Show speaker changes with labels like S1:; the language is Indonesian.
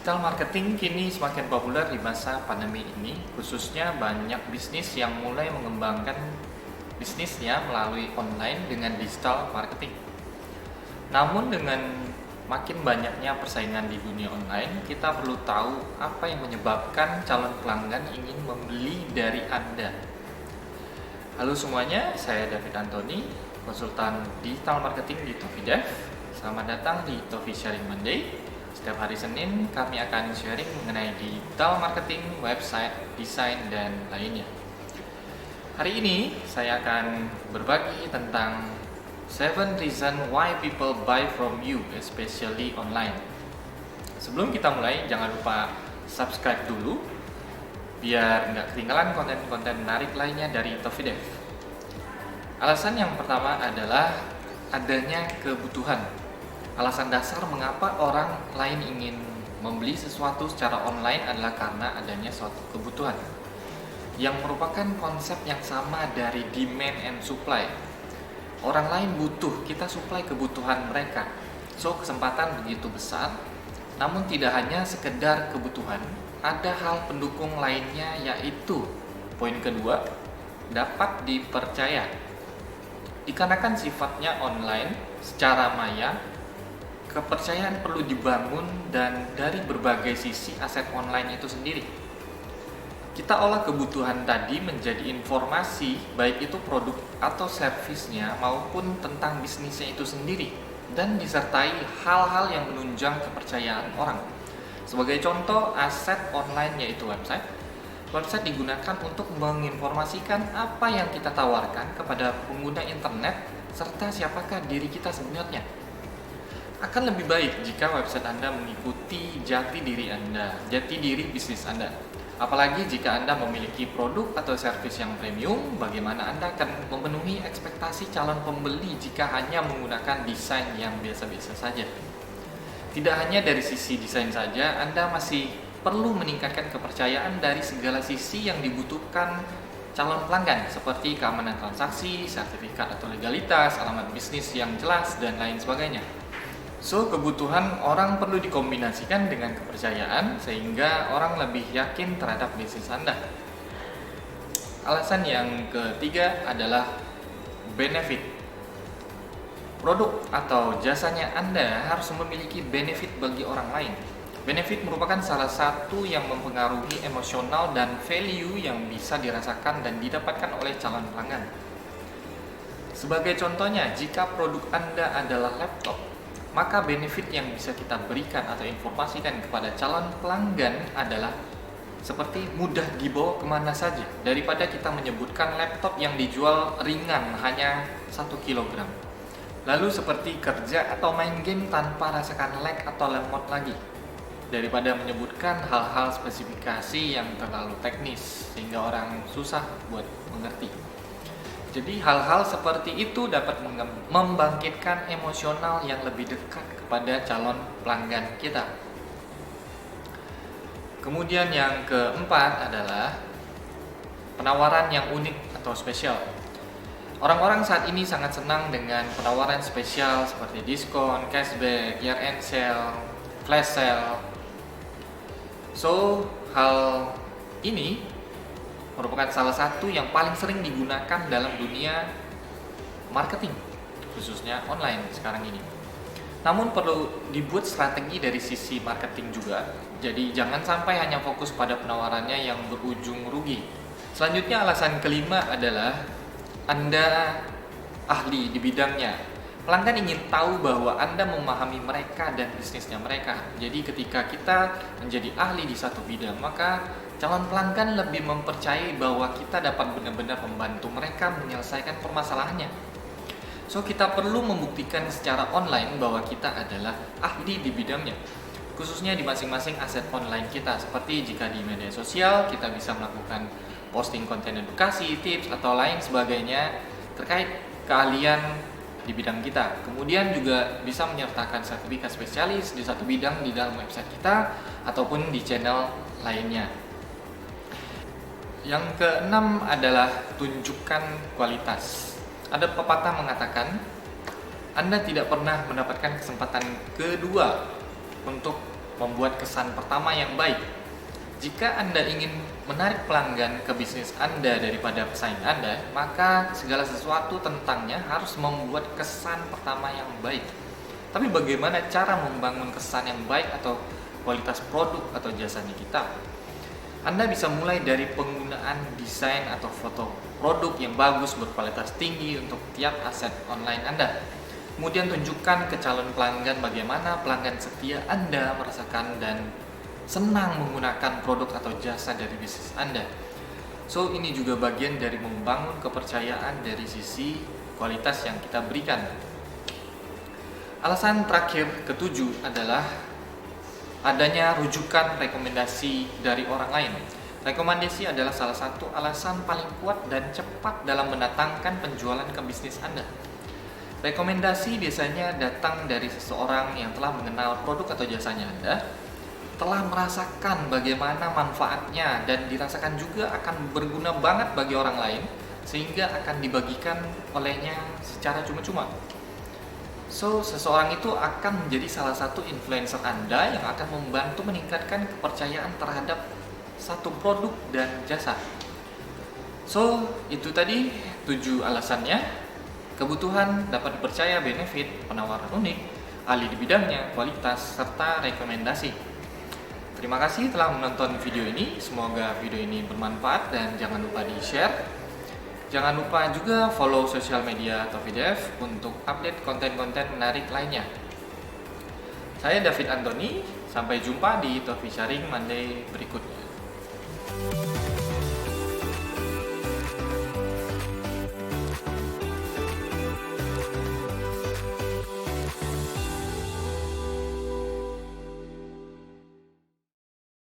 S1: Digital marketing kini semakin populer di masa pandemi ini, khususnya banyak bisnis yang mulai mengembangkan bisnisnya melalui online dengan digital marketing. Namun dengan makin banyaknya persaingan di dunia online, kita perlu tahu apa yang menyebabkan calon pelanggan ingin membeli dari Anda. Halo semuanya, saya David Antoni, konsultan digital marketing di Tofidev. Selamat datang di Tofi Sharing Monday. Setiap hari Senin, kami akan sharing mengenai digital marketing, website, desain, dan lainnya. Hari ini, saya akan berbagi tentang 7 reason why people buy from you, especially online. Sebelum kita mulai, jangan lupa subscribe dulu, biar nggak ketinggalan konten-konten menarik lainnya dari Tofidev. Alasan yang pertama adalah adanya kebutuhan. Alasan dasar mengapa orang lain ingin membeli sesuatu secara online adalah karena adanya suatu kebutuhan yang merupakan konsep yang sama dari demand and supply. Orang lain butuh, kita supply kebutuhan mereka. So, kesempatan begitu besar. Namun tidak hanya sekedar kebutuhan, ada hal pendukung lainnya, yaitu poin kedua, dapat dipercaya. Dikarenakan sifatnya online secara maya, kepercayaan perlu dibangun dan dari berbagai sisi aset online itu sendiri. Kita olah kebutuhan tadi menjadi informasi, baik itu produk atau servisnya maupun tentang bisnisnya itu sendiri, dan disertai hal-hal yang menunjang kepercayaan orang. Sebagai contoh, aset online yaitu website. Website digunakan untuk menginformasikan apa yang kita tawarkan kepada pengguna internet serta siapakah diri kita sebenarnya. Akan lebih baik jika website Anda mengikuti jati diri Anda, jati diri bisnis Anda. Apalagi jika Anda memiliki produk atau servis yang premium, bagaimana Anda akan memenuhi ekspektasi calon pembeli jika hanya menggunakan desain yang biasa-biasa saja. Tidak hanya dari sisi desain saja, Anda masih perlu meningkatkan kepercayaan dari segala sisi yang dibutuhkan calon pelanggan, seperti keamanan transaksi, sertifikat atau legalitas, alamat bisnis yang jelas, dan lain sebagainya. So, kebutuhan orang perlu dikombinasikan dengan kepercayaan sehingga orang lebih yakin terhadap bisnis Anda. Alasan yang ketiga adalah benefit. Produk atau jasanya Anda harus memiliki benefit bagi orang lain. Benefit merupakan salah satu yang mempengaruhi emosional dan value yang bisa dirasakan dan didapatkan oleh calon pelanggan. Sebagai contohnya, jika produk Anda adalah laptop, maka benefit yang bisa kita berikan atau informasikan kepada calon pelanggan adalah seperti mudah dibawa kemana saja, daripada kita menyebutkan laptop yang dijual ringan hanya 1 kg. Lalu seperti kerja atau main game tanpa rasakan lag atau lemot lagi, daripada menyebutkan hal-hal spesifikasi yang terlalu teknis sehingga orang susah buat mengerti. Jadi hal-hal seperti itu dapat membangkitkan emosional yang lebih dekat kepada calon pelanggan kita. Kemudian yang keempat adalah penawaran yang unik atau spesial. Orang-orang saat ini sangat senang dengan penawaran spesial seperti diskon, cashback, year end sale, flash sale. So, hal ini merupakan salah satu yang paling sering digunakan dalam dunia marketing, khususnya online sekarang ini. Namun perlu dibuat strategi dari sisi marketing juga, jadi jangan sampai hanya fokus pada penawarannya yang berujung rugi. Selanjutnya, alasan kelima adalah Anda ahli di bidangnya. Pelanggan ingin tahu bahwa Anda memahami mereka dan bisnisnya mereka. Jadi ketika kita menjadi ahli di satu bidang, maka calon pelanggan lebih mempercayai bahwa kita dapat benar-benar membantu mereka menyelesaikan permasalahannya. So, kita perlu membuktikan secara online bahwa kita adalah ahli di bidangnya, khususnya di masing-masing aset online kita. Seperti jika di media sosial, kita bisa melakukan posting konten edukasi, tips, atau lain sebagainya terkait keahlian di bidang kita. Kemudian juga bisa menyertakan sertifikat spesialis di satu bidang di dalam website kita ataupun di channel lainnya. Yang keenam adalah tunjukkan kualitas. Ada pepatah mengatakan, Anda tidak pernah mendapatkan kesempatan kedua untuk membuat kesan pertama yang baik. Jika Anda ingin menarik pelanggan ke bisnis Anda daripada pesaing Anda, maka segala sesuatu tentangnya harus membuat kesan pertama yang baik. Tapi bagaimana cara membangun kesan yang baik atau kualitas produk atau jasanya kita? Anda bisa mulai dari penggunaan desain atau foto produk yang bagus berkualitas tinggi untuk tiap aset online Anda. Kemudian tunjukkan ke calon pelanggan bagaimana pelanggan setia Anda merasakan dan senang menggunakan produk atau jasa dari bisnis Anda. So, ini juga bagian dari membangun kepercayaan dari sisi kualitas yang kita berikan. Alasan terakhir ketujuh adalah adanya rujukan rekomendasi dari orang lain. Rekomendasi adalah salah satu alasan paling kuat dan cepat dalam mendatangkan penjualan ke bisnis Anda. Rekomendasi biasanya datang dari seseorang yang telah mengenal produk atau jasanya Anda, telah merasakan bagaimana manfaatnya dan dirasakan juga akan berguna banget bagi orang lain, sehingga akan dibagikan olehnya secara cuma-cuma. So, seseorang itu akan menjadi salah satu influencer Anda yang akan membantu meningkatkan kepercayaan terhadap satu produk dan jasa. So, itu tadi 7 alasannya. Kebutuhan, dapat dipercaya, benefit, penawaran unik, ahli di bidangnya, kualitas, serta rekomendasi. Terima kasih telah menonton video ini. Semoga video ini bermanfaat dan jangan lupa di-share. Jangan lupa juga follow sosial media Tofi Dev untuk update konten-konten menarik lainnya. Saya David Anthony, sampai jumpa di Tofi Sharing Monday berikutnya.